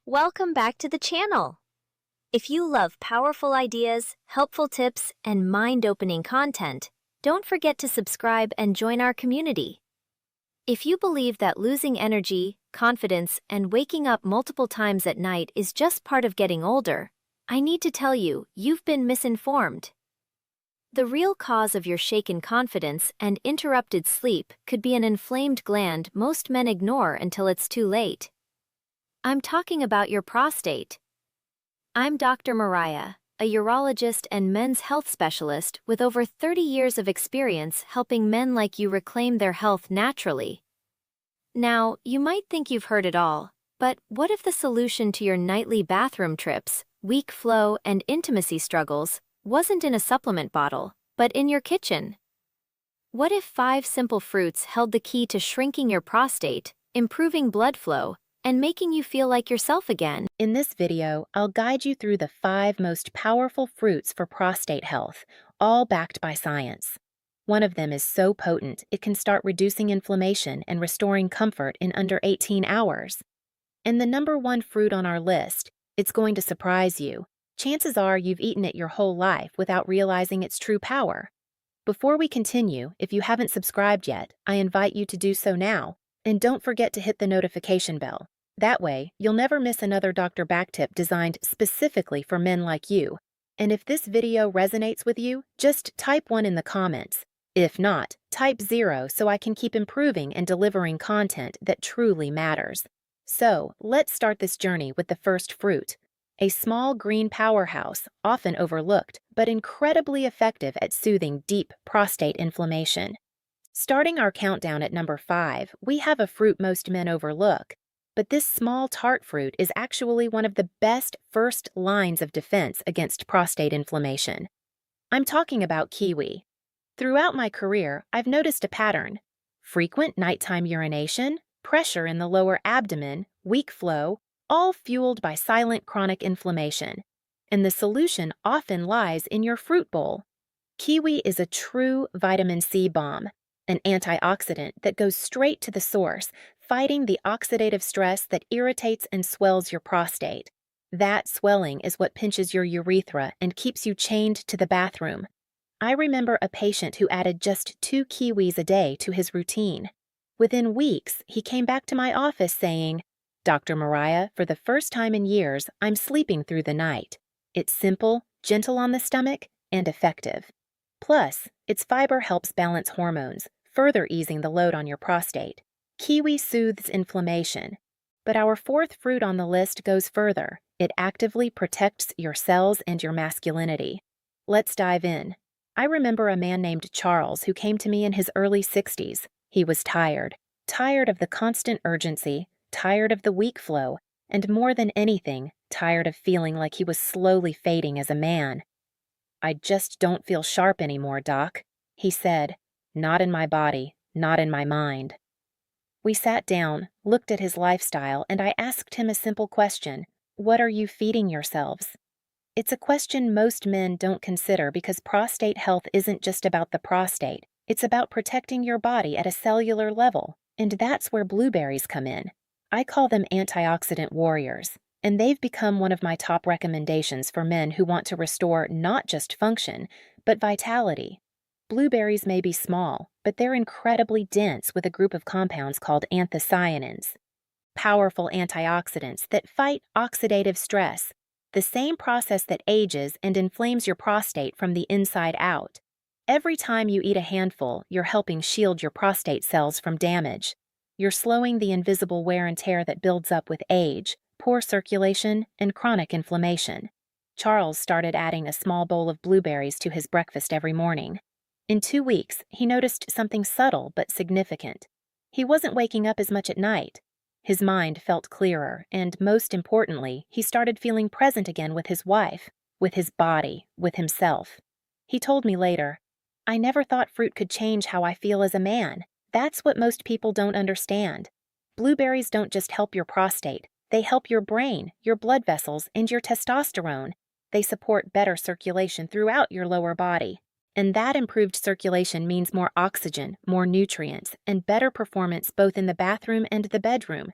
Welcome back to the channel. If you love powerful ideas, helpful tips, and mind-opening content, don't forget to subscribe and join our community. If you believe that losing energy, confidence, and waking up multiple times at night is just part of getting older, I need to tell you, you've been misinformed. The real cause of your shaken confidence and interrupted sleep could be an inflamed gland most men ignore until it's too late. I'm talking about your prostate. I'm Dr. Mariah, a urologist and men's health specialist with over 30 years of experience helping men like you reclaim their health naturally. Now, you might think you've heard it all, but what if the solution to your nightly bathroom trips, weak flow, and intimacy struggles wasn't in a supplement bottle, but in your kitchen? What if 5 simple fruits held the key to shrinking your prostate, improving blood flow, and making you feel like yourself again? In this video, I'll guide you through the 5 most powerful fruits for prostate health, all backed by science. One of them is so potent it can start reducing inflammation and restoring comfort in under 18 hours. And the number 1 fruit on our list, it's going to surprise you. Chances are you've eaten it your whole life without realizing its true power. Before we continue, if you haven't subscribed yet, I invite you to do so now, and don't forget to hit the notification bell. That way, you'll never miss another Dr. Back tip designed specifically for men like you. And if this video resonates with you, just type 1 in the comments. If not, type 0 so I can keep improving and delivering content that truly matters. So, let's start this journey with the first fruit. A small green powerhouse, often overlooked, but incredibly effective at soothing deep prostate inflammation. Starting our countdown at number 5, we have a fruit most men overlook. But this small tart fruit is actually one of the best first lines of defense against prostate inflammation. I'm talking about kiwi. Throughout my career, I've noticed a pattern: frequent nighttime urination, pressure in the lower abdomen, weak flow, all fueled by silent chronic inflammation. And the solution often lies in your fruit bowl. Kiwi is a true vitamin C bomb, an antioxidant that goes straight to the source, fighting the oxidative stress that irritates and swells your prostate. That swelling is what pinches your urethra and keeps you chained to the bathroom. I remember a patient who added just 2 kiwis a day to his routine. Within weeks, he came back to my office saying, "Dr. Mariah, for the first time in years, I'm sleeping through the night. It's simple, gentle on the stomach, and effective. Plus, its fiber helps balance hormones, further easing the load on your prostate. Kiwi soothes inflammation. But our 4th fruit on the list goes further. It actively protects your cells and your masculinity. Let's dive in. I remember a man named Charles who came to me in his early 60s. He was tired of the constant urgency, tired of the weak flow, and more than anything, tired of feeling like he was slowly fading as a man. "I just don't feel sharp anymore, Doc," he said. "Not in my body, not in my mind." We sat down, looked at his lifestyle, and I asked him a simple question: what are you feeding yourselves? It's a question most men don't consider because prostate health isn't just about the prostate. It's about protecting your body at a cellular level, and that's where blueberries come in. I call them antioxidant warriors, and they've become one of my top recommendations for men who want to restore not just function, but vitality. Blueberries may be small, but they're incredibly dense with a group of compounds called anthocyanins, powerful antioxidants that fight oxidative stress, the same process that ages and inflames your prostate from the inside out. Every time you eat a handful, you're helping shield your prostate cells from damage. You're slowing the invisible wear and tear that builds up with age, poor circulation, and chronic inflammation. Charles started adding a small bowl of blueberries to his breakfast every morning. In 2 weeks, he noticed something subtle but significant. He wasn't waking up as much at night. His mind felt clearer, and most importantly, he started feeling present again with his wife, with his body, with himself. He told me later, "I never thought fruit could change how I feel as a man. That's what most people don't understand. Blueberries don't just help your prostate, they help your brain, your blood vessels, and your testosterone. They support better circulation throughout your lower body. And that improved circulation means more oxygen, more nutrients, and better performance both in the bathroom and the bedroom.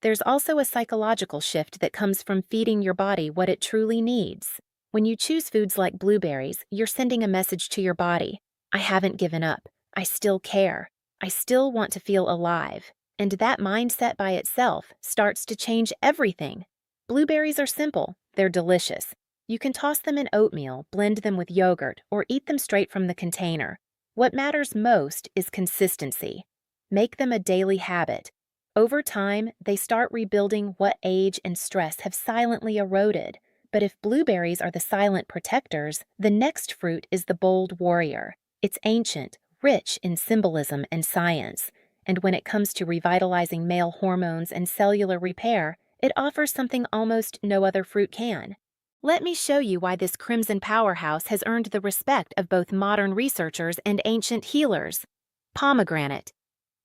there's also a psychological shift that comes from feeding your body what it truly needs. When you choose foods like blueberries, you're sending a message to your body. I haven't given up. I still care. I still want to feel alive. And that mindset by itself starts to change everything. Blueberries are simple. They're delicious. You can toss them in oatmeal, blend them with yogurt, or eat them straight from the container. What matters most is consistency. Make them a daily habit. Over time, they start rebuilding what age and stress have silently eroded. But if blueberries are the silent protectors, the next fruit is the bold warrior. It's ancient, rich in symbolism and science. And when it comes to revitalizing male hormones and cellular repair, it offers something almost no other fruit can. Let me show you why this crimson powerhouse has earned the respect of both modern researchers and ancient healers. Pomegranate.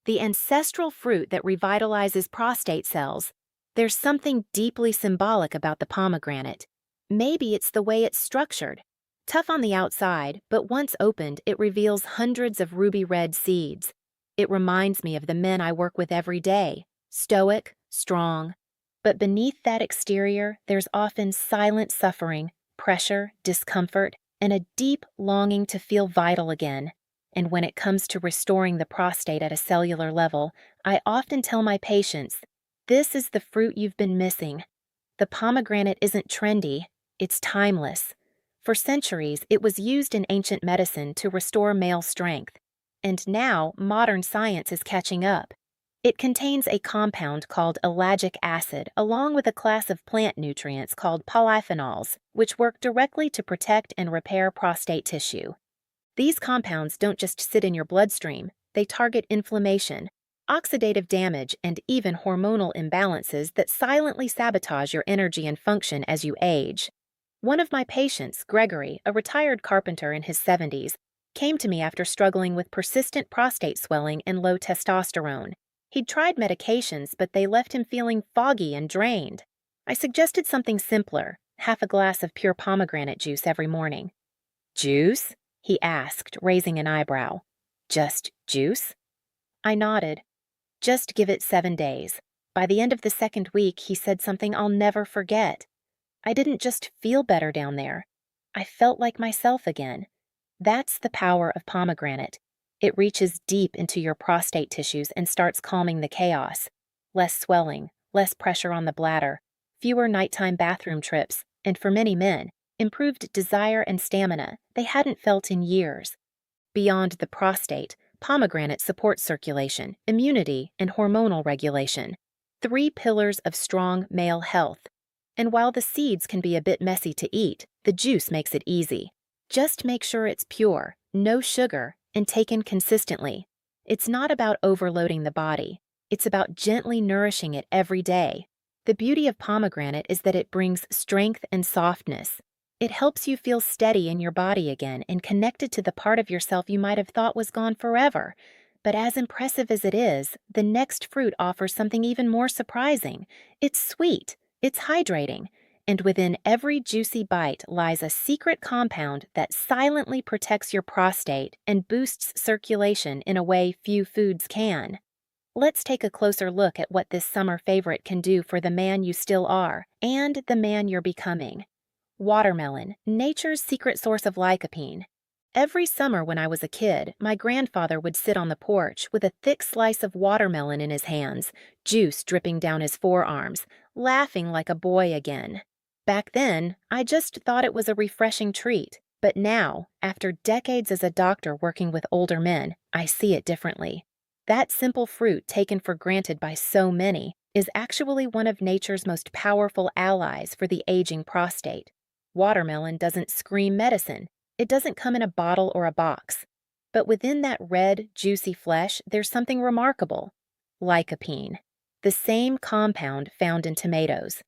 The ancestral fruit that revitalizes prostate cells. There's something deeply symbolic about the pomegranate. Maybe it's the way it's structured. Tough on the outside, but once opened, it reveals hundreds of ruby red seeds. It reminds me of the men I work with every day, stoic, strong. But beneath that exterior, there's often silent suffering, pressure, discomfort, and a deep longing to feel vital again. And when it comes to restoring the prostate at a cellular level, I often tell my patients, this is the fruit you've been missing. The pomegranate isn't trendy, it's timeless. For centuries, it was used in ancient medicine to restore male strength. And now, modern science is catching up. It contains a compound called ellagic acid, along with a class of plant nutrients called polyphenols, which work directly to protect and repair prostate tissue. These compounds don't just sit in your bloodstream, they target inflammation, oxidative damage, and even hormonal imbalances that silently sabotage your energy and function as you age. One of my patients, Gregory, a retired carpenter in his 70s, came to me after struggling with persistent prostate swelling and low testosterone. He'd tried medications, but they left him feeling foggy and drained. I suggested something simpler, half a glass of pure pomegranate juice every morning. Juice? He asked, raising an eyebrow. Just juice? I nodded. Just give it 7 days. By the end of the second week, he said something I'll never forget. I didn't just feel better down there. I felt like myself again. That's the power of pomegranate. It reaches deep into your prostate tissues and starts calming the chaos. Less swelling, less pressure on the bladder, fewer nighttime bathroom trips, and for many men, improved desire and stamina they hadn't felt in years. Beyond the prostate, pomegranate supports circulation, immunity, and hormonal regulation. 3 pillars of strong male health. And while the seeds can be a bit messy to eat, the juice makes it easy. Just make sure it's pure, no sugar, and taken consistently. It's not about overloading the body. It's about gently nourishing it every day. The beauty of pomegranate is that it brings strength and softness. It helps you feel steady in your body again and connected to the part of yourself you might have thought was gone forever. But as impressive as it is, the next fruit offers something even more surprising. It's sweet, it's hydrating, and within every juicy bite lies a secret compound that silently protects your prostate and boosts circulation in a way few foods can. Let's take a closer look at what this summer favorite can do for the man you still are and the man you're becoming. Watermelon, nature's secret source of lycopene. Every summer when I was a kid, my grandfather would sit on the porch with a thick slice of watermelon in his hands, juice dripping down his forearms, laughing like a boy again. Back then, I just thought it was a refreshing treat, but now, after decades as a doctor working with older men, I see it differently. That simple fruit taken for granted by so many is actually one of nature's most powerful allies for the aging prostate. Watermelon doesn't scream medicine. It doesn't come in a bottle or a box. But within that red, juicy flesh, there's something remarkable. Lycopene, the same compound found in tomatoes.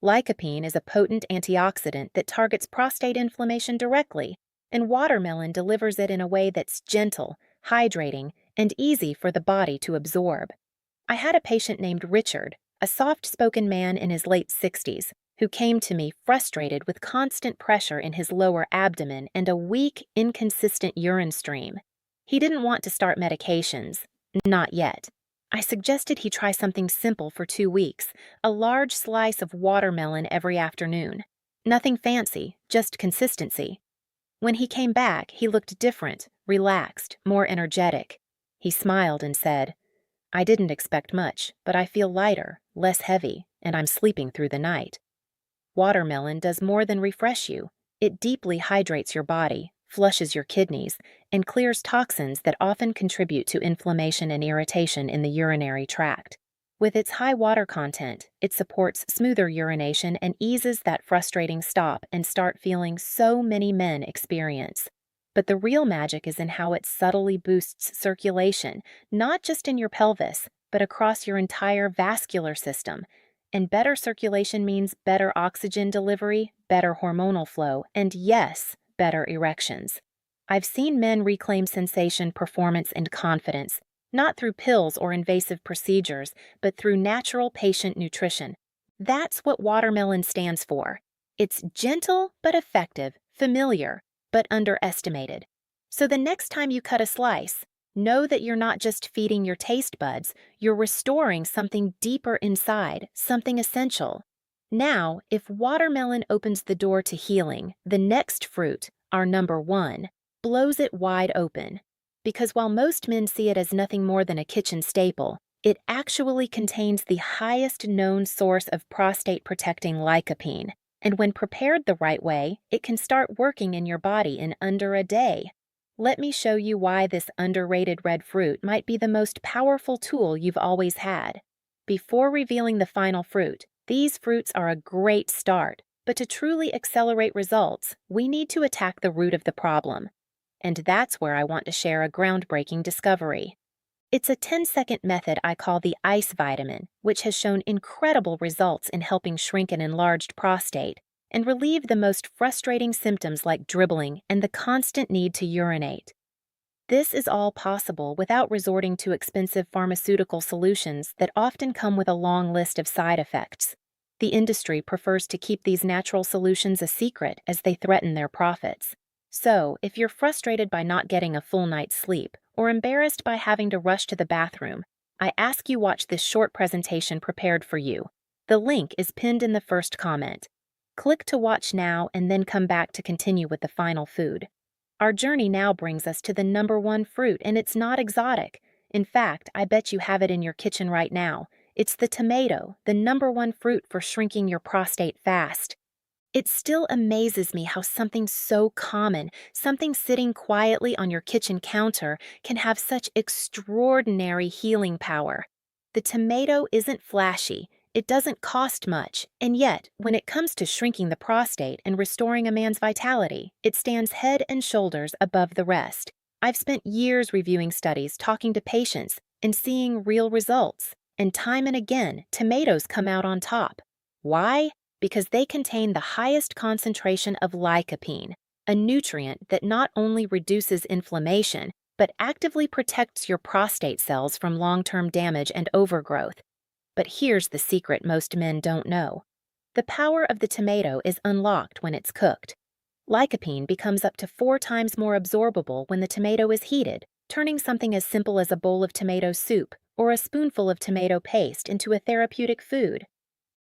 Lycopene is a potent antioxidant that targets prostate inflammation directly, and watermelon delivers it in a way that's gentle, hydrating, and easy for the body to absorb. I had a patient named Richard, a soft-spoken man in his late 60s, who came to me frustrated with constant pressure in his lower abdomen and a weak, inconsistent urine stream. He didn't want to start medications, not yet. I suggested he try something simple for 2 weeks, a large slice of watermelon every afternoon. Nothing fancy, just consistency. When he came back, he looked different, relaxed, more energetic. He smiled and said, "I didn't expect much, but I feel lighter, less heavy, and I'm sleeping through the night." Watermelon does more than refresh you. It deeply hydrates your body, flushes your kidneys, and clears toxins that often contribute to inflammation and irritation in the urinary tract. With its high water content, it supports smoother urination and eases that frustrating stop and start feeling so many men experience. But the real magic is in how it subtly boosts circulation, not just in your pelvis, but across your entire vascular system. And better circulation means better oxygen delivery, better hormonal flow, and yes, better erections. I've seen men reclaim sensation, performance, and confidence, not through pills or invasive procedures, but through natural patient nutrition. That's what watermelon stands for. It's gentle but effective, familiar but underestimated. So the next time you cut a slice, know that you're not just feeding your taste buds, you're restoring something deeper inside, something essential. Now, if watermelon opens the door to healing, the next fruit, our number one, blows it wide open. Because while most men see it as nothing more than a kitchen staple, it actually contains the highest known source of prostate-protecting lycopene. And when prepared the right way, it can start working in your body in under a day. Let me show you why this underrated red fruit might be the most powerful tool you've always had. Before revealing the final fruit, these fruits are a great start, but to truly accelerate results, we need to attack the root of the problem. And that's where I want to share a groundbreaking discovery. It's a 10-second method I call the ice vitamin, which has shown incredible results in helping shrink an enlarged prostate and relieve the most frustrating symptoms like dribbling and the constant need to urinate. This is all possible without resorting to expensive pharmaceutical solutions that often come with a long list of side effects. The industry prefers to keep these natural solutions a secret as they threaten their profits. So, if you're frustrated by not getting a full night's sleep or embarrassed by having to rush to the bathroom, I ask you watch this short presentation prepared for you. The link is pinned in the first comment. Click to watch now and then come back to continue with the final food. Our journey now brings us to the number one fruit, and it's not exotic. In fact, I bet you have it in your kitchen right now. It's the tomato, the number one fruit for shrinking your prostate fast. It still amazes me how something so common, something sitting quietly on your kitchen counter, can have such extraordinary healing power. The tomato isn't flashy, it doesn't cost much, and yet, when it comes to shrinking the prostate and restoring a man's vitality, it stands head and shoulders above the rest. I've spent years reviewing studies, talking to patients, and seeing real results. And time and again, tomatoes come out on top. Why? Because they contain the highest concentration of lycopene, a nutrient that not only reduces inflammation, but actively protects your prostate cells from long-term damage and overgrowth. But here's the secret most men don't know. The power of the tomato is unlocked when it's cooked. Lycopene becomes up to 4 times more absorbable when the tomato is heated, turning something as simple as a bowl of tomato soup or a spoonful of tomato paste into a therapeutic food.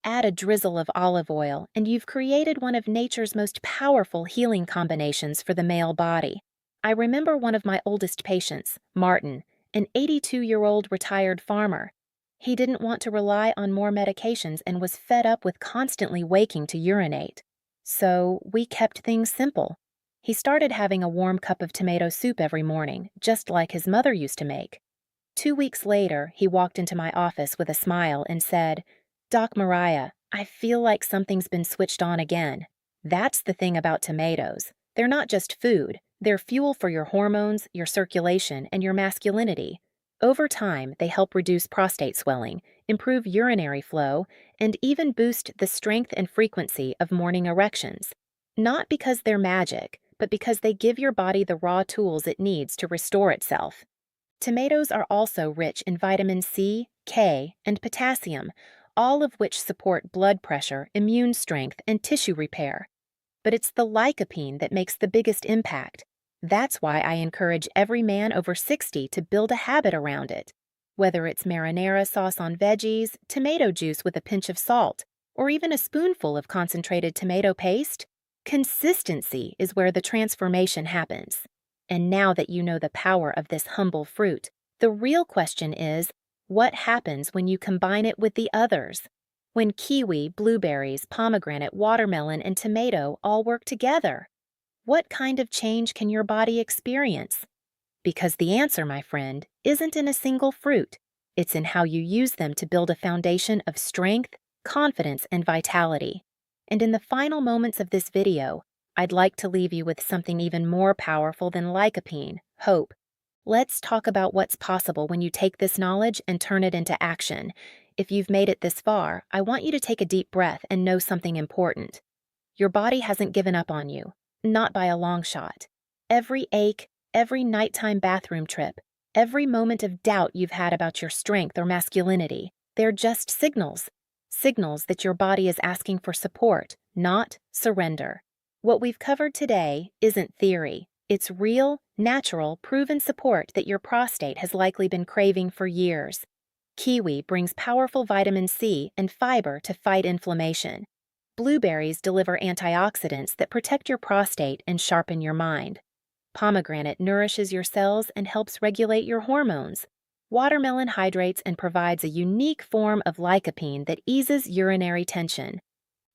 Add a drizzle of olive oil, and you've created one of nature's most powerful healing combinations for the male body. I remember one of my oldest patients, Martin, an 82-year-old retired farmer. He didn't want to rely on more medications and was fed up with constantly waking to urinate. So we kept things simple. He started having a warm cup of tomato soup every morning, just like his mother used to make. 2 weeks later, he walked into my office with a smile and said, "Doc Mariah, I feel like something's been switched on again." That's the thing about tomatoes. They're not just food. They're fuel for your hormones, your circulation, and your masculinity. Over time, they help reduce prostate swelling, improve urinary flow, and even boost the strength and frequency of morning erections. Not because they're magic, but because they give your body the raw tools it needs to restore itself. Tomatoes are also rich in vitamin C, K, and potassium, all of which support blood pressure, immune strength, and tissue repair. But it's the lycopene that makes the biggest impact. That's why I encourage every man over 60 to build a habit around it. Whether it's marinara sauce on veggies, tomato juice with a pinch of salt, or even a spoonful of concentrated tomato paste, consistency is where the transformation happens. And now that you know the power of this humble fruit, the real question is, what happens when you combine it with the others? When kiwi, blueberries, pomegranate, watermelon, and tomato all work together? What kind of change can your body experience? Because the answer, my friend, isn't in a single fruit. It's in how you use them to build a foundation of strength, confidence, and vitality. And in the final moments of this video, I'd like to leave you with something even more powerful than lycopene, hope. Let's talk about what's possible when you take this knowledge and turn it into action. If you've made it this far, I want you to take a deep breath and know something important. Your body hasn't given up on you, not by a long shot. Every ache, every nighttime bathroom trip, every moment of doubt you've had about your strength or masculinity, they're just signals. Signals that your body is asking for support, not surrender. What we've covered today isn't theory. It's real, natural, proven support that your prostate has likely been craving for years. Kiwi brings powerful vitamin C and fiber to fight inflammation. Blueberries deliver antioxidants that protect your prostate and sharpen your mind. Pomegranate nourishes your cells and helps regulate your hormones. Watermelon hydrates and provides a unique form of lycopene that eases urinary tension.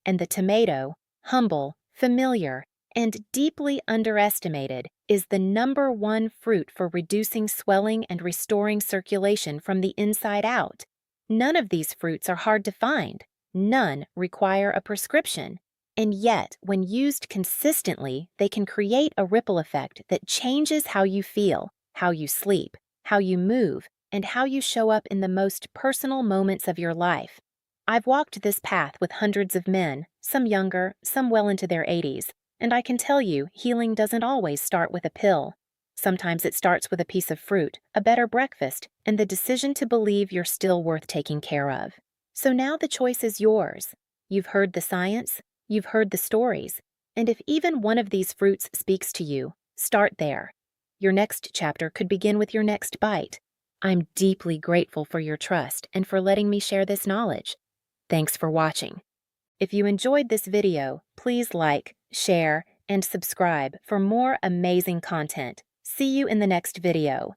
And the tomato, humble, familiar, and deeply underestimated, is the #1 fruit for reducing swelling and restoring circulation from the inside out. None of these fruits are hard to find. None require a prescription. And yet, when used consistently, they can create a ripple effect that changes how you feel, how you sleep, how you move, and how you show up in the most personal moments of your life. I've walked this path with hundreds of men, some younger, some well into their 80s, and I can tell you, healing doesn't always start with a pill. Sometimes it starts with a piece of fruit, a better breakfast, and the decision to believe you're still worth taking care of. So now the choice is yours. You've heard the science, you've heard the stories, and if even one of these fruits speaks to you, start there. Your next chapter could begin with your next bite. I'm deeply grateful for your trust and for letting me share this knowledge. Thanks for watching. If you enjoyed this video, please like, share, and subscribe for more amazing content. See you in the next video.